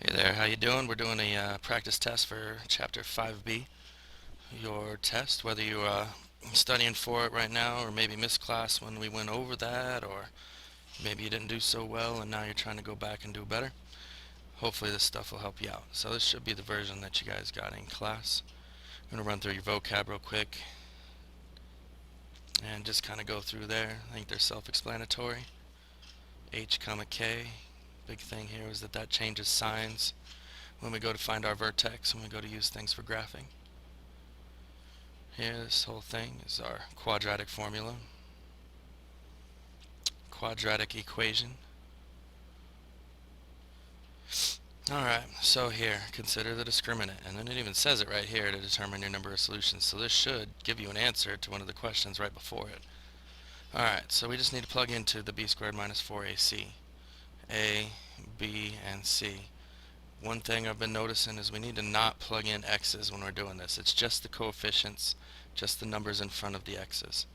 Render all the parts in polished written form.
Hey there, how you doing? We're doing a practice test for Chapter 5B. Your test, whether you're studying for it right now or maybe missed class when we went over that, or maybe you didn't do so well and now you're trying to go back and do better. Hopefully this stuff will help you out. So this should be the version that you guys got in class. I'm going to run through your vocab real quick and just kind of go through there. I think they're self-explanatory. H comma K. Big thing here is that changes signs when we go to find our vertex, when we go to use things for graphing. Here, this whole thing is our quadratic formula, quadratic equation. Alright, so here, consider the discriminant, and then it even says it right here to determine your number of solutions, so this should give you an answer to one of the questions right before it. Alright, so we just need to plug into the b squared minus 4ac. A, b, and c. One thing I've been noticing is we need to not plug in x's when we're doing this. It's just the coefficients, just the numbers in front of the x's.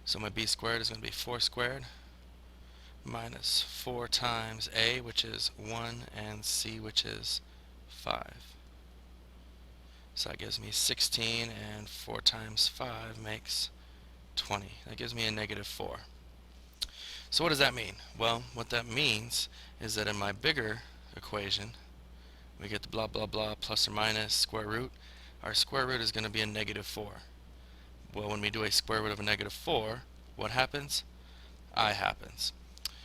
So my b squared is going to be 4 squared minus 4 times a, which is 1, and c, which is 5. So that gives me 16, and 4 times 5 makes 20. That gives me a negative 4. So what does that mean? Well, what that means is that in my bigger equation, we get the blah blah blah plus or minus square root. Our square root is going to be a negative 4. Well, when we do a square root of a negative 4, what happens? I happens.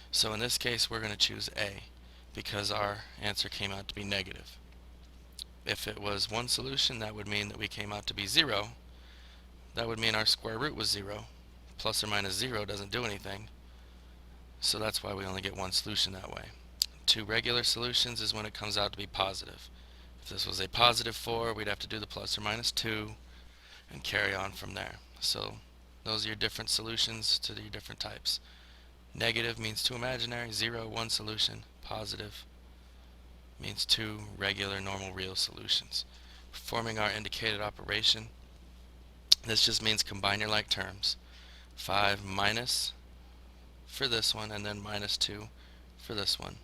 So in this case, we're going to choose A because our answer came out to be negative. If it was one solution, that would mean that we came out to be 0. That would mean our square root was 0. Plus or minus 0 doesn't do anything. So that's why we only get one solution that way. Two regular solutions is when it comes out to be positive. If this was a positive 4, we'd have to do the plus or minus 2 and carry on from there. So those are your different solutions to your different types. Negative means 2 imaginary, 0, 1 solution. Positive means 2 regular, normal, real solutions. Performing our indicated operation, this just means combine your like terms. 5 minus for this one, and then minus 2 for this one.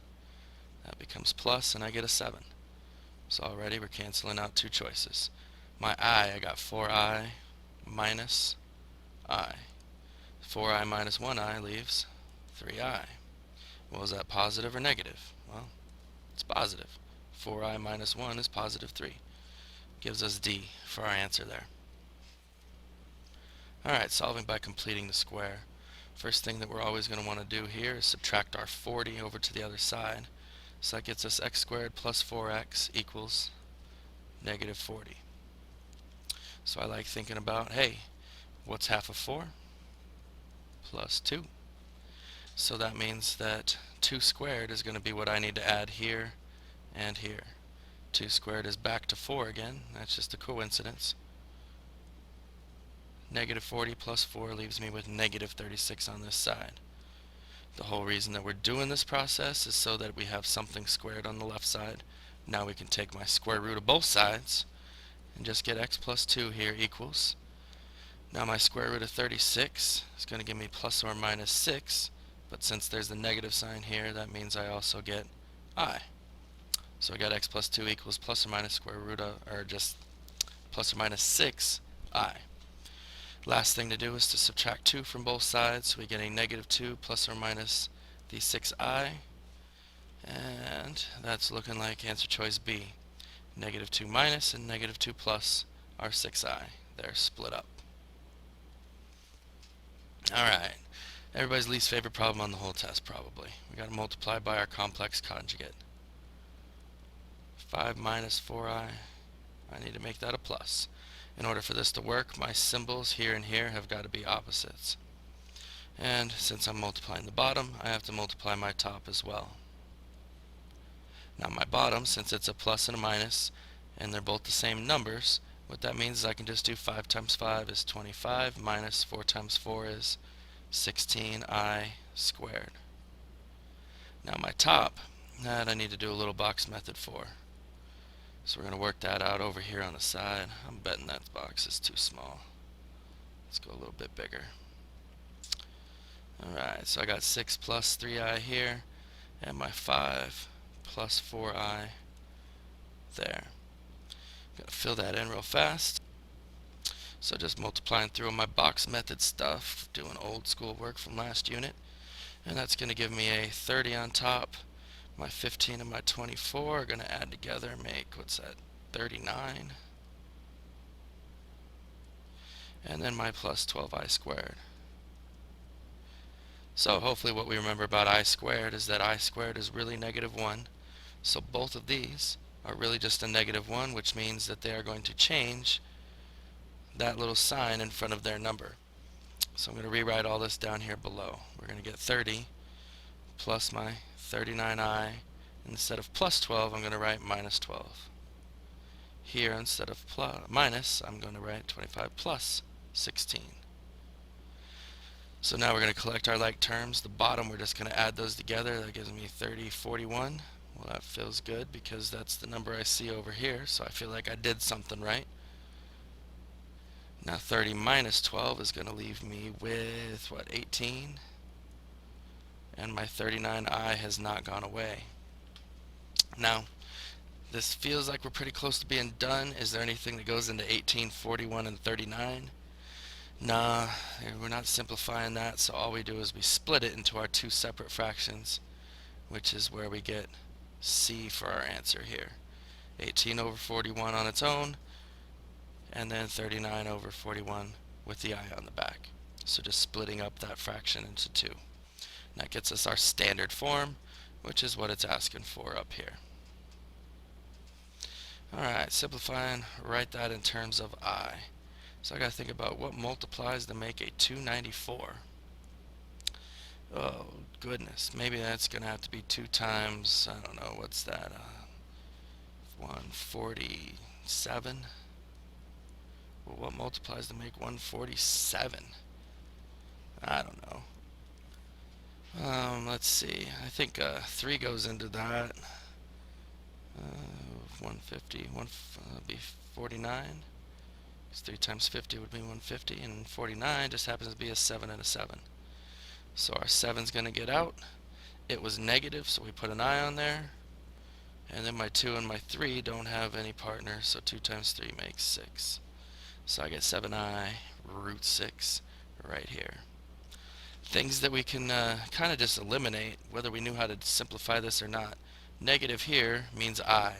That becomes plus, and I get a 7. So already we're canceling out 2 choices. My I got 4i minus I. 4i minus 1i leaves 3i. Well, is that positive or negative? Well, it's positive. 4i minus 1 is positive 3. Gives us D for our answer there. Alright, solving by completing the square. First thing that we're always going to want to do here is subtract our 40 over to the other side. So that gets us x squared plus 4x equals negative 40. So I like thinking about, hey, what's half of 4? Plus 2. So that means that 2 squared is going to be what I need to add here and here. 2 squared is back to 4 again. That's just a coincidence. Negative 40 plus 4 leaves me with negative 36 on this side. The whole reason that we're doing this process is so that we have something squared on the left side. Now we can take my square root of both sides and just get x plus 2 here equals. Now my square root of 36 is going to give me plus or minus 6, but since there's the negative sign here, that means I also get I. So I got x plus 2 equals plus or minus square root of, or just plus or minus 6i. Last thing to do is to subtract 2 from both sides, so we get a negative 2 plus or minus the 6i, and that's looking like answer choice B. Negative 2 minus and negative 2 plus are 6i. They're split up. Alright, everybody's least favorite problem on the whole test probably. We got to multiply by our complex conjugate. 5 minus 4i, I need to make that a plus. In order for this to work, my symbols here and here have got to be opposites. And since I'm multiplying the bottom, I have to multiply my top as well. Now my bottom, since it's a plus and a minus, and they're both the same numbers, what that means is I can just do 5 times 5 is 25, minus 4 times 4 is 16i squared. Now my top, that I need to do a little box method for. So we're going to work that out over here on the side. I'm betting that box is too small. Let's go a little bit bigger. Alright, so I got 6 plus 3i here, and my 5 plus 4i there. Gotta fill that in real fast. So just multiplying through my box method stuff, doing old school work from last unit. And that's going to give me a 30 on top. My 15 and my 24 are going to add together, make, what's that, 39. And then my plus 12i squared. So hopefully what we remember about I squared is that I squared is really negative 1. So both of these are really just a negative 1, which means that they are going to change that little sign in front of their number. So I'm going to rewrite all this down here below. We're going to get 30 plus my 39i. Instead of plus 12, I'm going to write minus 12. Here, instead of minus, I'm going to write 25 plus 16. So now we're going to collect our like terms. The bottom, we're just going to add those together. That gives me 30, 41. Well, that feels good because that's the number I see over here, so I feel like I did something right. Now 30 minus 12 is going to leave me with, what, 18? And my 39i has not gone away. Now, this feels like we're pretty close to being done. Is there anything that goes into 18, 41, and 39? Nah, we're not simplifying that, so all we do is we split it into our two separate fractions, which is where we get C for our answer here. 18 over 41 on its own, and then 39 over 41 with the I on the back. So just splitting up that fraction into two. And that gets us our standard form, which is what it's asking for up here. Alright, simplifying, write that in terms of I. So I gotta think about what multiplies to make a 294. Oh goodness, maybe that's gonna have to be 2 times, I don't know, what's that, 147? Well, what multiplies to make 147? I don't know. Let's see, I think 3 goes into that. 150, that'd be 49. 3 times 50 would be 150, and 49 just happens to be a 7 and a 7. So our 7's going to get out. It was negative, so we put an I on there. And then my 2 and my 3 don't have any partner, so 2 times 3 makes 6. So I get 7i root 6 right here. Things that we can kind of just eliminate, whether we knew how to simplify this or not. Negative here means I,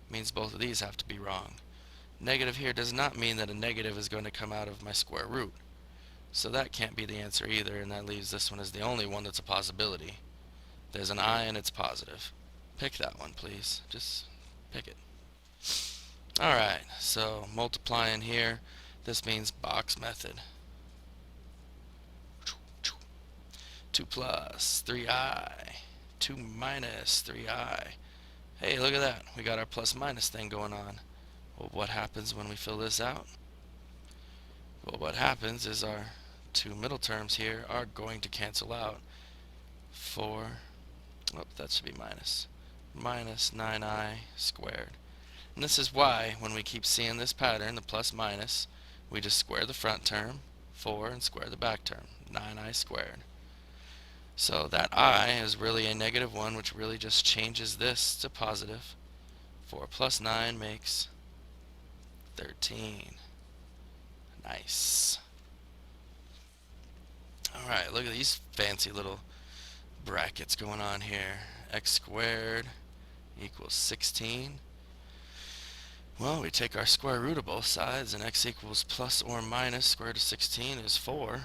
means both of these have to be wrong. Negative here does not mean that a negative is going to come out of my square root. So that can't be the answer either, and that leaves this one as the only one that's a possibility. There's an I and it's positive. Pick that one, please. Just pick it. Alright, so multiplying here, this means box method. 2 plus 3i, 2 minus 3i. Hey, look at that. We got our plus minus thing going on. Well, what happens when we fill this out? Well, what happens is our two middle terms here are going to cancel out for, that should be minus 9i squared. And this is why, when we keep seeing this pattern, the plus minus, we just square the front term, 4, and square the back term, 9i squared. So that I is really a negative 1, which really just changes this to positive. 4 plus 9 makes 13. Nice. Alright, look at these fancy little brackets going on here. X squared equals 16. Well, we take our square root of both sides, and x equals plus or minus square root of 16 is 4.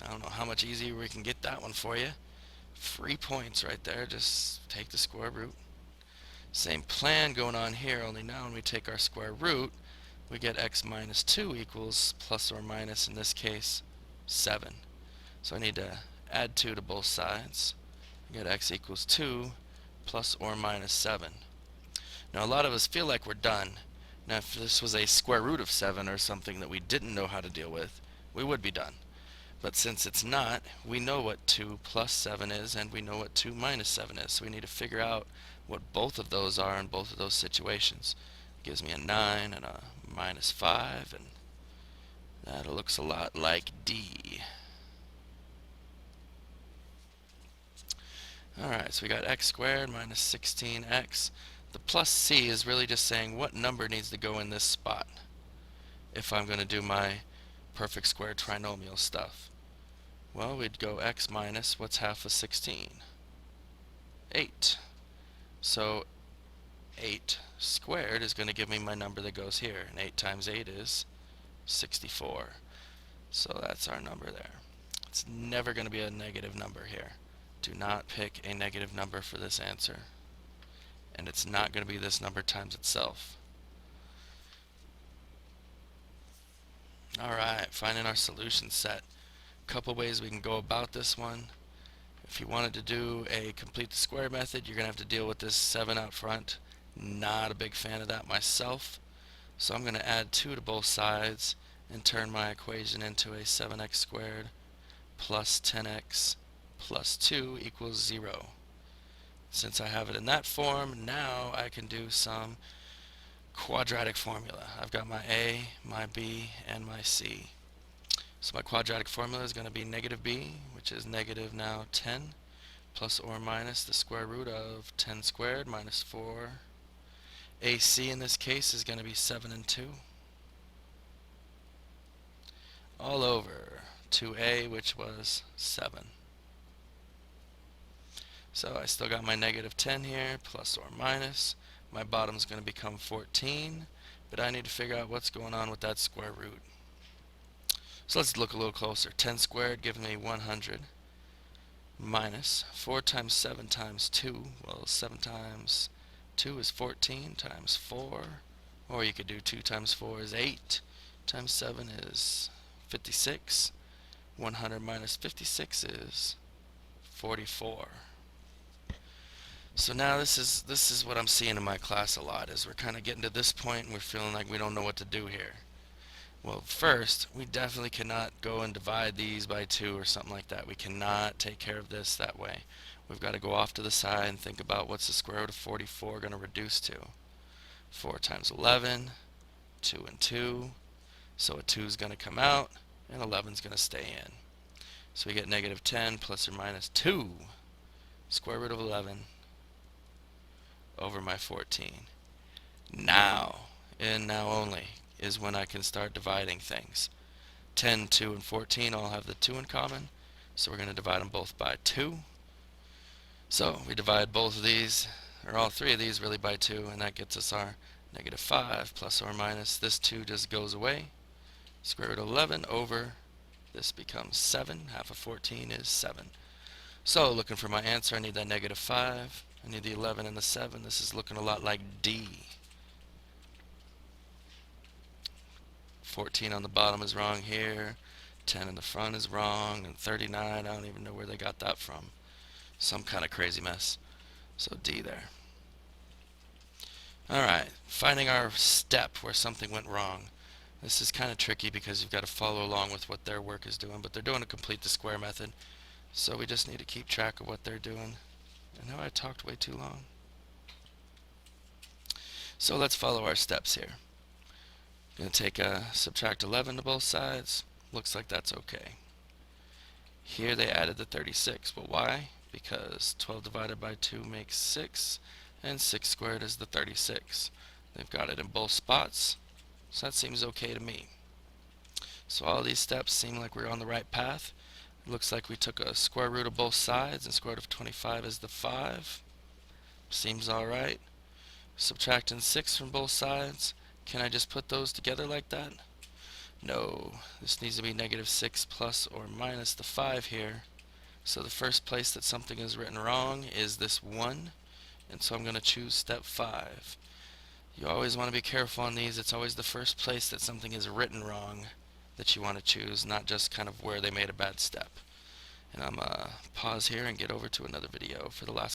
I don't know how much easier we can get that one for you. 3 points right there, just take the square root. Same plan going on here, only now when we take our square root, we get x minus 2 equals plus or minus, in this case, 7. So I need to add 2 to both sides. I get x equals 2 plus or minus 7. Now a lot of us feel like we're done. Now if this was a square root of 7 or something that we didn't know how to deal with, we would be done. But since it's not, we know what 2 plus 7 is, and we know what 2 minus 7 is. So we need to figure out what both of those are in both of those situations. It gives me a 9 and a minus 5, and that looks a lot like D. Alright, so we got x squared minus 16x. The plus c is really just saying what number needs to go in this spot if I'm going to do my perfect square trinomial stuff. Well, we'd go x minus, what's half of 16? 8. So 8 squared is going to give me my number that goes here, and 8 times 8 is 64. So that's our number there. It's never going to be a negative number here. Do not pick a negative number for this answer. And it's not going to be this number times itself. Alright, finding our solution set. Couple ways we can go about this one. If you wanted to do a complete the square method, you're going to have to deal with this 7 out front. Not a big fan of that myself. So I'm going to add 2 to both sides and turn my equation into a 7x squared plus 10x plus 2 equals 0. Since I have it in that form, now I can do some quadratic formula. I've got my a, my b, and my c. So my quadratic formula is going to be negative b, which is negative now 10, plus or minus the square root of 10 squared minus 4. AC in this case is going to be 7 and 2. All over 2a, which was 7. So I still got my negative 10 here, plus or minus. My bottom's going to become 14, but I need to figure out what's going on with that square root. So let's look a little closer. 10 squared gives me 100 minus 4 times 7 times 2. Well, 7 times 2 is 14 times 4. Or you could do 2 times 4 is 8 times 7 is 56. 100 minus 56 is 44. So now this is what I'm seeing in my class a lot, is we're kind of getting to this point and we're feeling like we don't know what to do here. Well, first, we definitely cannot go and divide these by 2 or something like that. We cannot take care of this that way. We've got to go off to the side and think about what's the square root of 44 going to reduce to. 4 times 11, 2 and 2. So a 2 is going to come out, and 11 is going to stay in. So we get negative 10 plus or minus 2 square root of 11 over my 14. Now, and now only, is when I can start dividing things. 10, 2, and 14 all have the 2 in common, so we're going to divide them both by 2. So we divide both of these, or all 3 of these really, by 2, and that gets us our negative 5 plus or minus. This 2 just goes away. Square root of 11 over, this becomes 7. Half of 14 is 7. So looking for my answer, I need that negative 5. I need the 11 and the 7. This is looking a lot like D. 14 on the bottom is wrong here. 10 in the front is wrong. And 39, I don't even know where they got that from. Some kind of crazy mess. So D there. Alright, finding our step where something went wrong. This is kind of tricky because you've got to follow along with what their work is doing. But they're doing a complete the square method. So we just need to keep track of what they're doing. I know I talked way too long. So let's follow our steps here. Going to take subtract 11 to both sides. Looks like that's okay. Here they added the 36. Well, why? Because 12 divided by 2 makes 6, and 6 squared is the 36. They've got it in both spots, so that seems okay to me. So all these steps seem like we're on the right path. It looks like we took a square root of both sides, and square root of 25 is the 5. Seems alright. Subtracting 6 from both sides. Can I just put those together like that? No. This needs to be negative 6 plus or minus the 5 here. So the first place that something is written wrong is this 1. And so I'm going to choose step 5. You always want to be careful on these. It's always the first place that something is written wrong that you want to choose, not just kind of where they made a bad step. And I'm going to pause here and get over to another video for the last